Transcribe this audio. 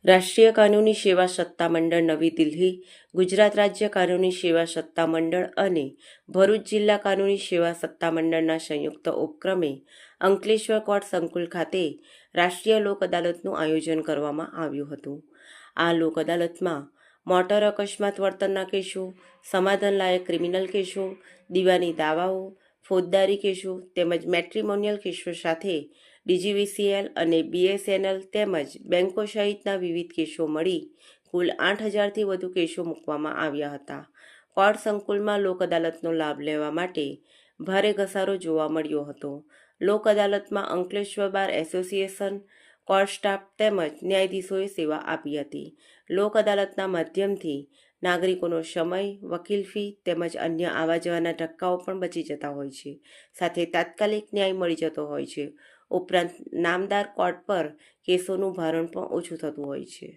રાષ્ટ્રીય કાનૂની સેવા સત્તામંડળ નવી દિલ્હી, ગુજરાત રાજ્ય કાનૂની સેવા સત્તામંડળ અને ભરૂચ જિલ્લા કાનૂની સેવા સત્તામંડળના સંયુક્ત ઉપક્રમે અંકલેશ્વર કોર્ટ સંકુલ ખાતે રાષ્ટ્રીય લોક અદાલતનું આયોજન કરવામાં આવ્યું હતું. આ લોક અદાલતમાં મોટર અકસ્માત વર્તનના કેસો, સમાધાનલાયક ક્રિમિનલ કેસો, દીવાની દાવાઓ, ફોજદારી કેસો તેમજ મેટ્રિમોનિયલ કેસો સાથે ડીજીવીસીએલ અને બીએસએનએલ તેમજ બેંકો સહિતના વિવિધ કેસો મળી કુલ 8,000થી વધુ કેસો મૂકવામાં આવ્યા હતા. કોર્ટ સંકુલમાં લોક અદાલતનો લાભ લેવા માટે ભારે ઘસારો જોવા મળ્યો હતો. લોક અદાલતમાં Ankleshwar bar association, court staff તેમજ ન્યાયાધીશોએ સેવા આપી હતી. લોક અદાલતના માધ્યમથી નાગરિકોનો સમય, વકીલ ફી તેમજ અન્ય આવવા જવાના ધક્કાઓ પણ બચી જતા હોય છે. સાથે તાત્કાલિક ન્યાય મળી જતો હોય છે. ઉપરાંત નામદાર કોર્ટ પર કેસોનું ભારણ પણ ઓછું થતું હોય છે.